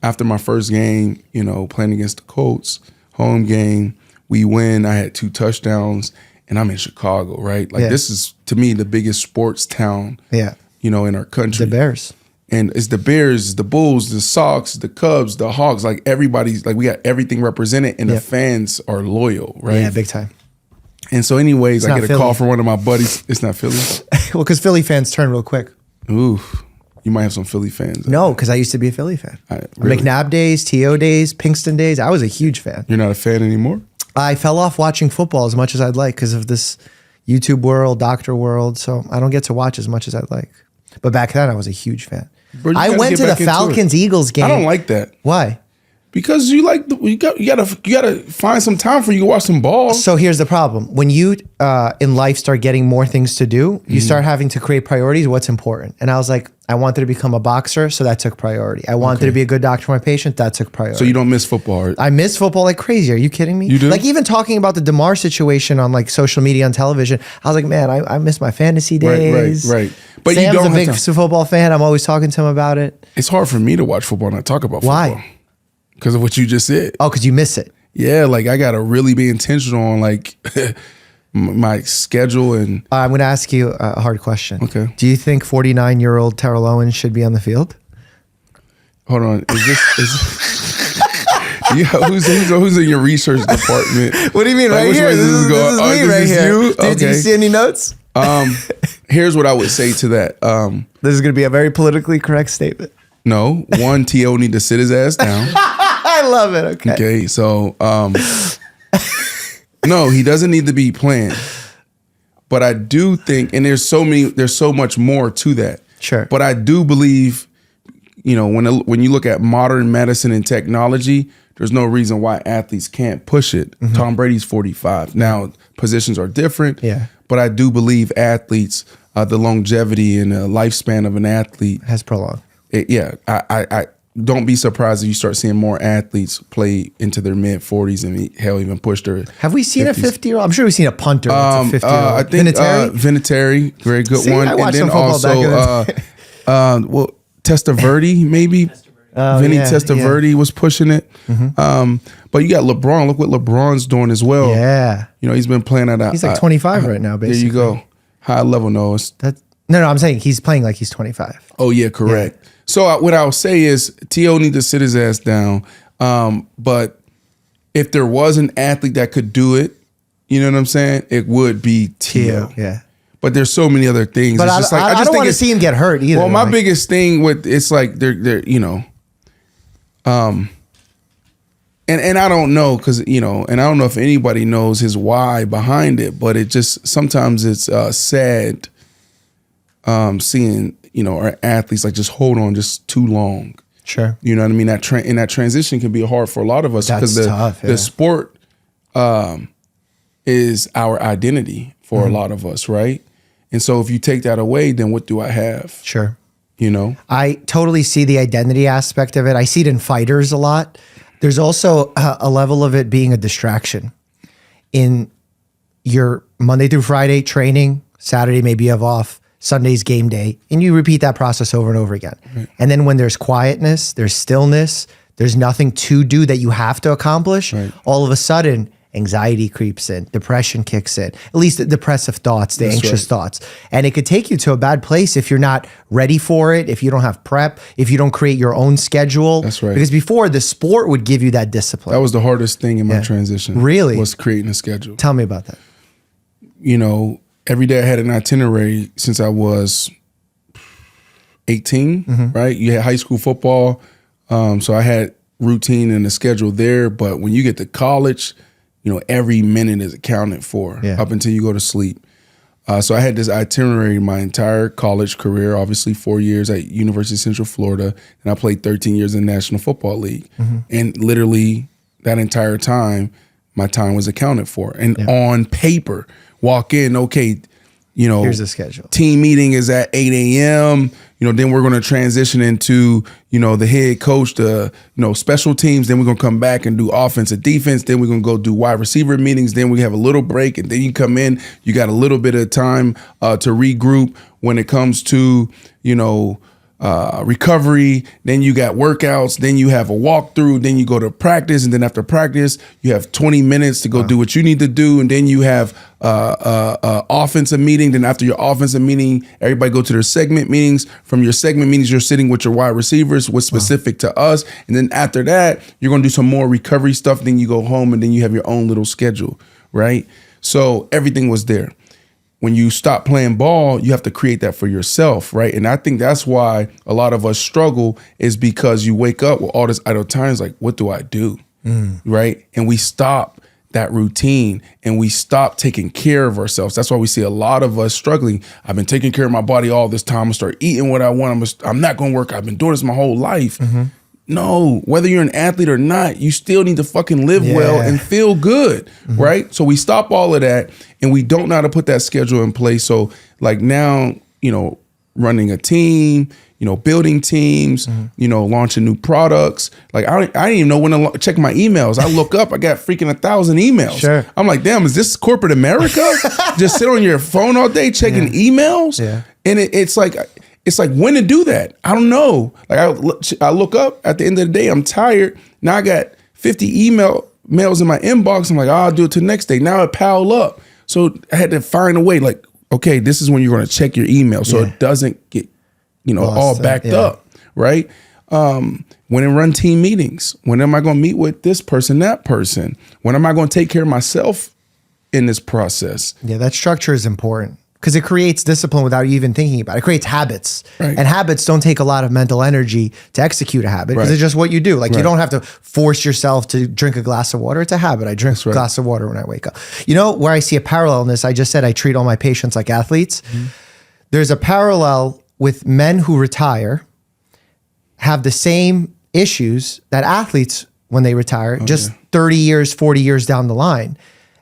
after my first game, playing against the Colts, home game, we win. I had 2 touchdowns, and I'm in Chicago, right? Like this is, to me, the biggest sports town, in our country. The Bears. And it's the Bears, the Bulls, the Sox, the Cubs, the Hawks. Like everybody's, like we got everything represented, and the fans are loyal, right? Yeah, big time. And so anyways, I get a Philly. call from one of my buddies. It's not Philly? Well, because Philly fans turn real quick. Ooh, you might have some Philly fans. No, because I used to be a Philly fan. Really? McNabb days, T.O. days, Pinkston days. I was a huge fan. You're not a fan anymore? I fell off watching football as much as I'd like because of this YouTube world, doctor world. So I don't get to watch as much as I'd like. But back then, I was a huge fan. Bro, I went to the Falcons-Eagles game. I don't like that. Why? Because you gotta find some time for you to watch some ball. So here's the problem: when you in life start getting more things to do, you start having to create priorities. What's important? And I was like, I wanted to become a boxer, so that took priority. I wanted to be a good doctor for my patient. That took priority. So you don't miss football? Right? I miss football like crazy. Are you kidding me? You do? Like even talking about the DeMar situation on like social media on television, I was like, man, I miss my fantasy days. Right. But Sam's you don't a big football fan. I'm always talking to him about it. It's hard for me to watch football and not talk about football. Why? Because of what you just said. Oh, because you miss it. Yeah, like I gotta really be intentional on like my schedule and. I'm going to ask you a hard question. Okay. Do you think 49-year-old Terrell Owens should be on the field? Hold on. Who's in your research department? What do you mean, right here? This is me right here. Did you see any notes? Here's what I would say to that. This is going to be a very politically correct statement. No, one, T.O. need to sit his ass down. I love it. Okay, so no, he doesn't need to be playing. But I do think, and there's so much more to that. Sure. But I do believe, when you look at modern medicine and technology, there's no reason why athletes can't push it. Mm-hmm. Tom Brady's 45. Now, positions are different. Yeah. But I do believe athletes, the longevity and the lifespan of an athlete has prolonged. I don't be surprised if you start seeing more athletes play into their mid 40s and hell even push their. Have we seen 50s. A 50-year-old? I'm sure we've seen a punter that's a 50-year-old. I think Vinatieri, very good one. I watched and then also Testaverde maybe. Vinny Testaverde was pushing it. Mm-hmm. But you got LeBron. Look what LeBron's doing as well. Yeah, he's been playing at. He's like 25 right now. Basically, there you go. High level. No, I'm saying he's playing like he's 25. Oh yeah, correct. Yeah. So what I'll say is T.O. need to sit his ass down. But if there was an athlete that could do it, you know what I'm saying? It would be T.O. Yeah. But there's so many other things. But I don't want to see him get hurt either. Well, my biggest thing with it's like they're And I don't know, because, and I don't know if anybody knows his why behind it, but it just, sometimes it's sad seeing, our athletes like just hold on just too long. Sure. You know what I mean? That transition can be hard for a lot of us, because the sport is our identity for a lot of us, right? And so if you take that away, then what do I have? Sure. I totally see the identity aspect of it. I see it in fighters a lot. There's also a level of it being a distraction. In your Monday through Friday training, Saturday maybe you have off, Sunday's game day, and you repeat that process over and over again. Right. And then when there's quietness, there's stillness, there's nothing to do that you have to accomplish, right. All of a sudden, anxiety creeps in, depression kicks in, at least the depressive thoughts, the anxious thoughts. And it could take you to a bad place if you're not ready for it, if you don't have prep, if you don't create your own schedule. That's right. Because before, the sport would give you that discipline. That was the hardest thing in my transition. Really? Was creating a schedule. Tell me about that. Every day I had an itinerary since I was 18, right? You had high school football. So I had routine and a schedule there. But when you get to college, every minute is accounted for up until you go to sleep. So I had this itinerary my entire college career, obviously 4 years at University of Central Florida, and I played 13 years in the National Football League. And literally that entire time, my time was accounted for. And on paper, walk in, okay, here's the schedule. Team meeting is at 8 a.m. Then we're going to transition into, the head coach, the, special teams. Then we're going to come back and do offensive defense. Then we're going to go do wide receiver meetings. Then we have a little break. And then you come in, you got a little bit of time to regroup when it comes to, recovery. Then you got workouts. Then you have a walkthrough. Then you go to practice. And then after practice, you have 20 minutes to go do what you need to do. And then you have offensive meeting. Then after your offensive meeting, everybody go to their segment meetings. From your segment meetings, you're sitting with your wide receivers, what's specific to us. And then after that, you're going to do some more recovery stuff. Then you go home and then you have your own little schedule, right? So everything was there. When you stop playing ball, you have to create that for yourself, right? And I think that's why a lot of us struggle, is because you wake up with all this idle time. It's like, what do I do, right? And we stop that routine and we stop taking care of ourselves. That's why we see a lot of us struggling. I've been taking care of my body all this time. I'm gonna start eating what I want. I'm not gonna work. I've been doing this my whole life. No, whether you're an athlete or not, you still need to fucking live well and feel good, right? So we stop all of that and we don't know how to put that schedule in place. So like now, running a team, building teams, launching new products. Like I didn't even know when to check my emails. I look up, I got freaking 1,000 emails. Sure. I'm like, damn, is this corporate America? Just sit on your phone all day checking emails? Yeah. And it's like when to do that. I don't know. Like I look up at the end of the day, I'm tired. Now I got 50 mails in my inbox. I'm like, I'll do it till the next day. Now it piled up. So I had to find a way, like, okay, this is when you're going to check your email so it doesn't get, all backed up, right? When I run team meetings, when am I going to meet with this person, that person? When am I going to take care of myself in this process? Yeah, that structure is important. Because it creates discipline without you even thinking about it. It creates habits. Right. And habits don't take a lot of mental energy to execute a habit, because it's just what you do. Like you don't have to force yourself to drink a glass of water. It's a habit. I drink a glass of water when I wake up. Where I see a parallel in this, I just said I treat all my patients like athletes. There's a parallel with men who retire, have the same issues that athletes when they retire, 30 years, 40 years down the line.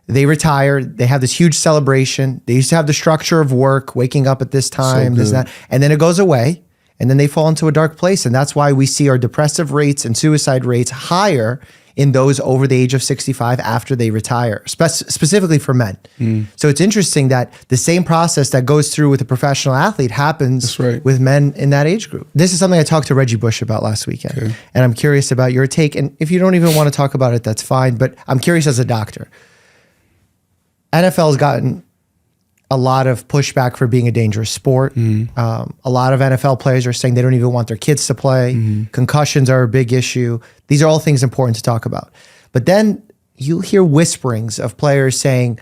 They retire, they have this huge celebration. They used to have the structure of work, waking up at this time, this, that, and then it goes away, and then they fall into a dark place. And that's why we see our depressive rates and suicide rates higher in those over the age of 65 after they retire, specifically for men. So it's interesting that the same process that goes through with a professional athlete happens with men in that age group. This is something I talked to Reggie Bush about last weekend. And I'm curious about your take. And if you don't even want to talk about it, that's fine. But I'm curious as a doctor. NFL has gotten a lot of pushback for being a dangerous sport. A lot of NFL players are saying they don't even want their kids to play. Concussions are a big issue. These are all things important to talk about. But then you hear whisperings of players saying,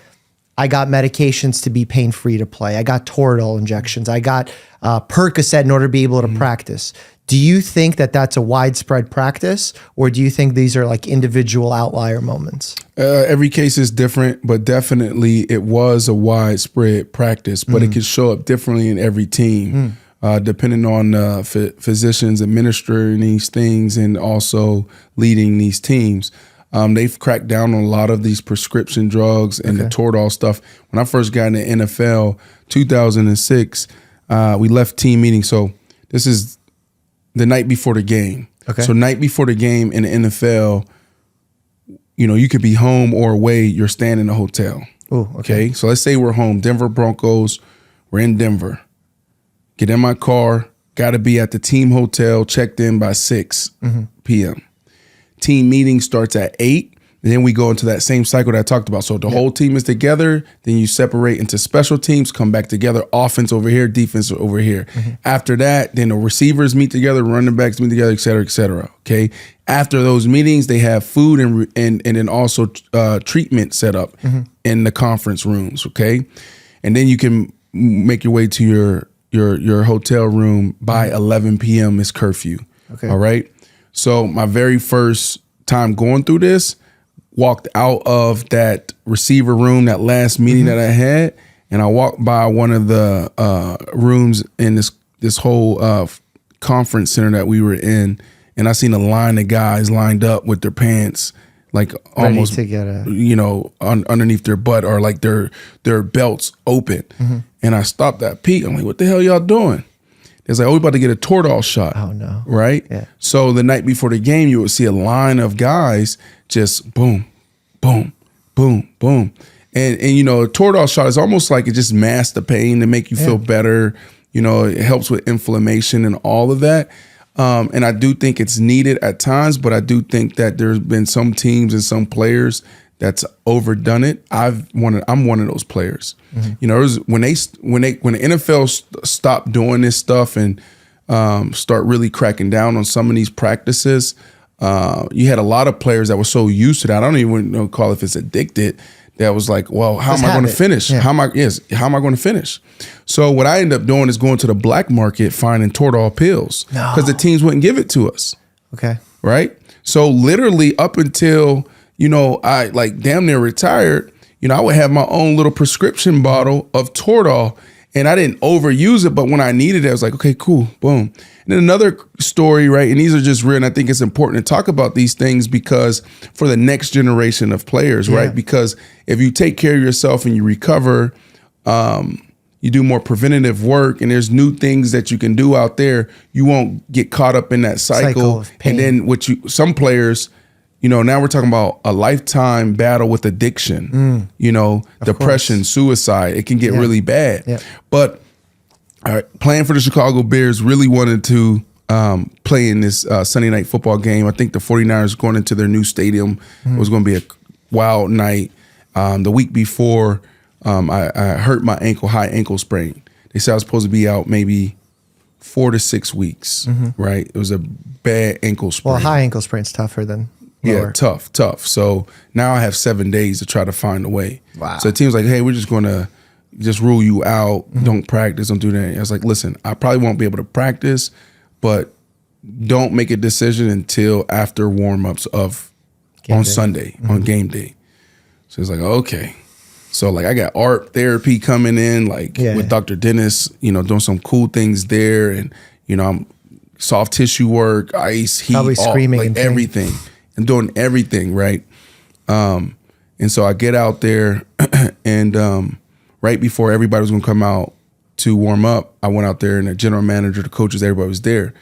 I got medications to be pain-free to play. I got Toradol injections. I got Percocet in order to be able to practice. Do you think that that's a widespread practice, or do you think these are like individual outlier moments? Every case is different, but definitely it was a widespread practice, but it could show up differently in every team, depending on physicians administering these things and also leading these teams. They've cracked down on a lot of these prescription drugs and the Toradol stuff. When I first got in the NFL, 2006, we left team meeting. So this is the night before the game. Okay. So night before the game in the NFL, you know, you could be home or away. You're staying in a hotel. Ooh, okay. So let's say we're home, Denver Broncos. We're in Denver. Get in my car. Got to be at the team hotel, checked in by 6 p.m. Team meeting starts at 8. And then we go into that same cycle that I talked about. So the whole team is together. Then you separate into special teams, come back together. Offense over here, defense over here. After that, then the receivers meet together, running backs meet together, et cetera, et cetera. Okay. After those meetings, they have food and then also treatment set up in the conference rooms. Okay. And then you can make your way to your hotel room by 11 p.m. is curfew. Okay. All right. So my very first time going through this, walked out of that receiver room, that last meeting that I had, and I walked by one of the rooms in this whole conference center that we were in, and I seen a line of guys lined up with their pants like almost to get underneath their butt, or like their belts open. And I stopped at Pete. I'm like, what the hell y'all doing? It's like, oh, we about to get a Toradol shot. Oh, no. Right? Yeah. So the night before the game, you would see a line of guys just boom, boom, boom, boom. And you know, a Toradol shot is almost like it just masks the pain to make you feel better. You know, it helps with inflammation and all of that. And I do think it's needed at times, but I do think that there's been some teams and some players that's overdone it. I'm one of those players. You know, when the NFL stopped doing this stuff and start really cracking down on some of these practices, you had a lot of players that were so used to that. I don't even know call if it's addicted. That was like, well, how am I going to finish? How am I going to finish? So what I ended up doing is going to the black market, finding Toradol pills because the teams wouldn't give it to us. Okay. Right. So literally up until, you know, I like damn near retired, you know, I would have my own little prescription bottle of Toradol, and I didn't overuse it. But when I needed it, I was like, okay, cool, boom. And then another story, right? And these are just real. And I think it's important to talk about these things because for the next generation of players, right? Because if you take care of yourself and you recover, you do more preventative work, and there's new things that you can do out there. You won't get caught up in that cycle of pain. And then some players, you know, now we're talking about a lifetime battle with addiction, you know, depression, suicide. It can get really bad. Yeah. But playing for the Chicago Bears, really wanted to play in this Sunday night football game. I think the 49ers going into their new stadium. It was going to be a wild night. The week before, I hurt my high ankle sprain. They said I was supposed to be out maybe 4 to 6 weeks, right? It was a bad ankle sprain. Well, high ankle sprain's tougher than lower. Yeah, tough. So now I have 7 days to try to find a way. Wow. So the team's like, hey, we're just going to just rule you out. Don't practice. Don't do that. I was like, listen, I probably won't be able to practice, but don't make a decision until after warm-ups on Sunday, on game day. So it's like, okay. So like I got art therapy coming in, like with Dr. Dennis, you know, doing some cool things there, and you know, I'm soft tissue work, ice, heat, probably screaming, like and everything, and doing everything right. And so I get out there, and right before everybody was gonna come out to warm up, I went out there, and the general manager, the coaches, everybody was there.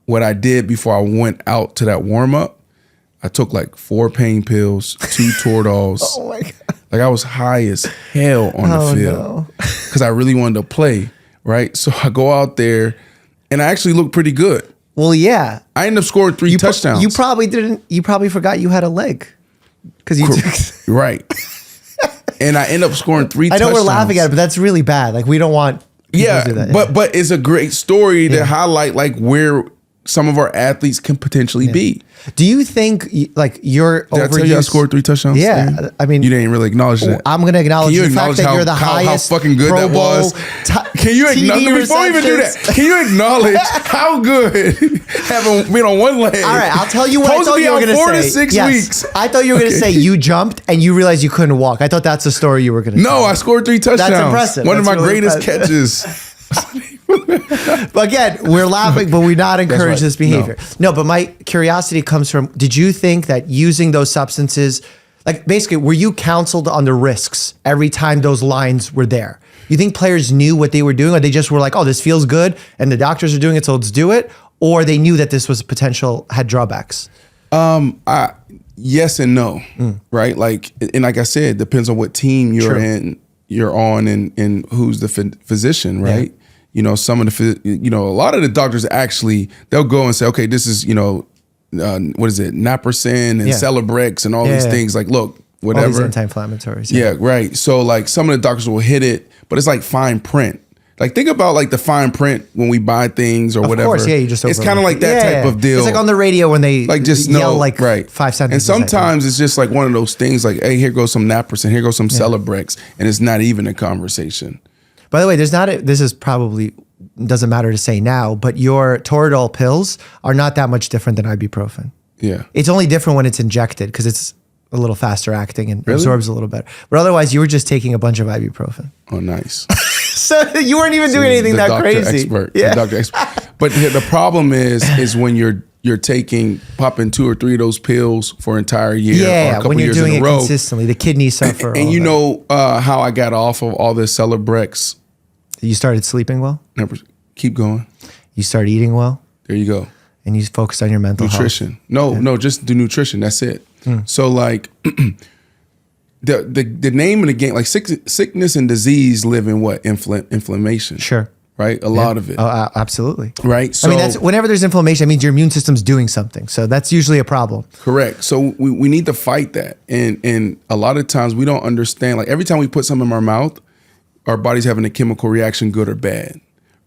What I did before I went out to that warm up, I took like 4 pain pills, 2 Toradols. Oh my God. Like I was high as hell on the field because I really wanted to play, right? So I go out there and I actually look pretty good. Well, yeah. I ended up scoring 3 touchdowns. You probably forgot you had a leg because you took. Right. And I end up scoring 3 touchdowns. I know we're laughing at it, but that's really bad. Like we don't want people to do that. But it's a great story to highlight like where some of our athletes can potentially be. Do you think like your Did I tell you I scored 3 touchdowns? Yeah, I mean, you didn't really acknowledge that. I'm going to acknowledge the fact that you're the highest how fucking good Pro that was. Can you acknowledge before we even do that? Can you acknowledge how good having been on one leg? All right, I'll tell you what I thought you were going to say. 4 to 6 weeks. I thought you were going to say you jumped and you realized you couldn't walk. I thought that's the story you were going to. No, I scored 3 touchdowns. That's impressive. One of my greatest catches. But again, we're laughing, but we're not encourage this behavior. No, but my curiosity comes from, did you think that using those substances, like basically, were you counseled on the risks every time those lines were there? You think players knew what they were doing, or they just were like, oh, this feels good and the doctors are doing it, so let's do it? Or they knew that this was had drawbacks? Yes and no, right? Like, and like I said, it depends on what team you're on and who's the physician, right? Yeah. You know, some of the, a lot of the doctors actually, they'll go and say, okay, this is, what is it? Naproxen and Celebrex and all these things. Like, look, whatever. All these anti-inflammatories. Yeah, right. So like some of the doctors will hit it, but it's like fine print. Like think about like the fine print when we buy things or whatever. Of course, you just it's kind of like that type of deal. It's like on the radio when they like just yell like 5 sentences. And sometimes it's just like one of those things like, hey, here goes some Naproxen, here goes some Celebrex, and it's not even a conversation. By the way, this is probably, doesn't matter to say now, but your Toradol pills are not that much different than ibuprofen. Yeah. It's only different when it's injected because it's a little faster acting and absorbs a little better. But otherwise, you were just taking a bunch of ibuprofen. Oh, nice. So you weren't even doing anything that crazy. Expert, yeah. The doctor expert. But the problem is when you're popping 2 or 3 of those pills for an entire year or a couple when you're years doing in a it row, consistently, the kidneys suffer. And you know how I got off of all this Celebrex? You started sleeping well? Never. Keep going. You started eating well? There you go. And you focused on your mental nutrition. health? No, just do nutrition. That's it. So like the name of the game, like sickness and disease live in what? Inflammation. Sure. Right? A lot of it. Oh, absolutely. Right? So, I mean, that's whenever there's inflammation, it means your immune system's doing something. So that's usually a problem. Correct. So we need to fight that. And a lot of times we don't understand, like every time we put something in our mouth, our body's having a chemical reaction, good or bad.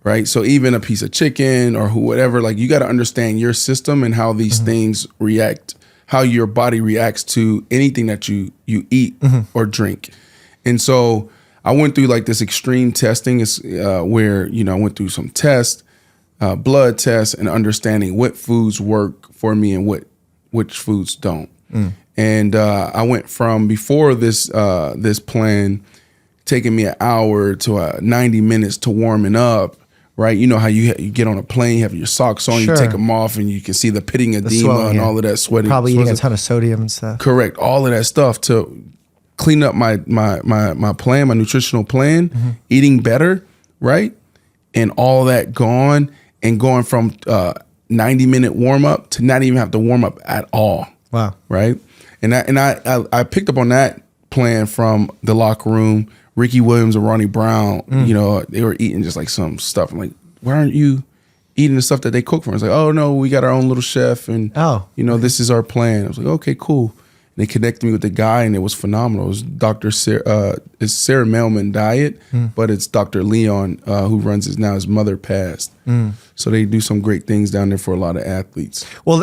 Right? So even a piece of chicken or whatever, like you got to understand your system and how these things react, how your body reacts to anything that you eat or drink. And so I went through like this extreme testing where, I went through some tests, blood tests, and understanding what foods work for me and which foods don't. And I went from before this plan taking me an hour to 90 minutes to warming up. Right, you know how you get on a plane, you have your socks on, you take them off, and you can see the pitting edema and all of that sweating. Probably eating a ton of sodium and stuff. Correct, all of that stuff to clean up my plan, my nutritional plan, eating better, right, and all that gone, and going from 90-minute warm up to not even have to warm up at all. Wow, right, and I picked up on that plan from the locker room. Ricky Williams and Ronnie Brown, they were eating just like some stuff. I'm like, why aren't you eating the stuff that they cook for us? Like, oh no, we got our own little chef, and this is our plan. I was like, okay, cool. And they connected me with the guy, and it was phenomenal. It was it's Sarah Mailman Diet, but it's Dr. Leon who runs it now. His mother passed, so they do some great things down there for a lot of athletes. Well,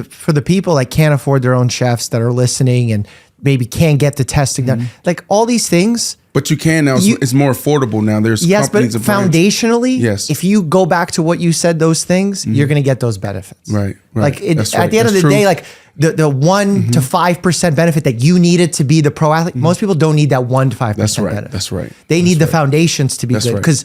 for the people that can't afford their own chefs that are listening and maybe can't get the testing done, like all these things. But you can now. It's more affordable now. There's companies but foundationally, if you go back to what you said, those things, you're going to get those benefits. Right. Like at the end of the day, like the 1 to 5% benefit that you needed to be the pro athlete. Most people don't need that 1 to 5% benefit. That's right. They need the foundations to be good. Because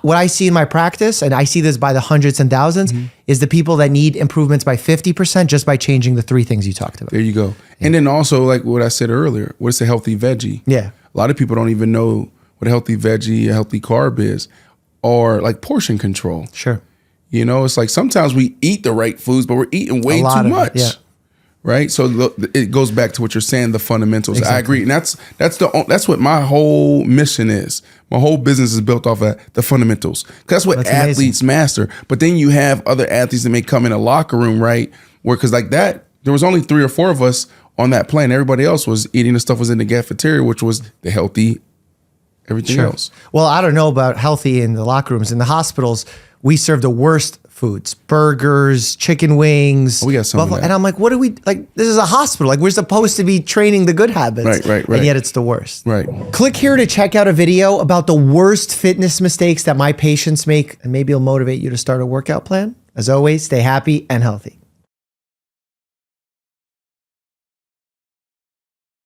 what I see in my practice, and I see this by the hundreds and thousands, is the people that need improvements by 50% just by changing the 3 things you talked about. There you go. Yeah. And then also, like what I said earlier, what's a healthy veggie? Yeah. A lot of people don't even know what a healthy veggie, a healthy carb is, or like portion control. Sure. It's like sometimes we eat the right foods, but we're eating way too much. Right. So it goes back to what you're saying, the fundamentals. Exactly. I agree. And that's what my whole mission is. My whole business is built off of the fundamentals. That's what athletes master. But then you have other athletes that may come in a locker room, right? Because like that, there was only 3 or 4 of us on that plane. Everybody else was eating the stuff was in the cafeteria, which was the healthy, everything else. Well, I don't know about healthy in the locker rooms. In the hospitals, we serve the worst foods, burgers, chicken wings. We got some of that. And I'm like, what do we, like, this is a hospital. Like, we're supposed to be training the good habits. Right. And yet it's the worst. Right. Click here to check out a video about the worst fitness mistakes that my patients make, and maybe it'll motivate you to start a workout plan. As always, stay happy and healthy.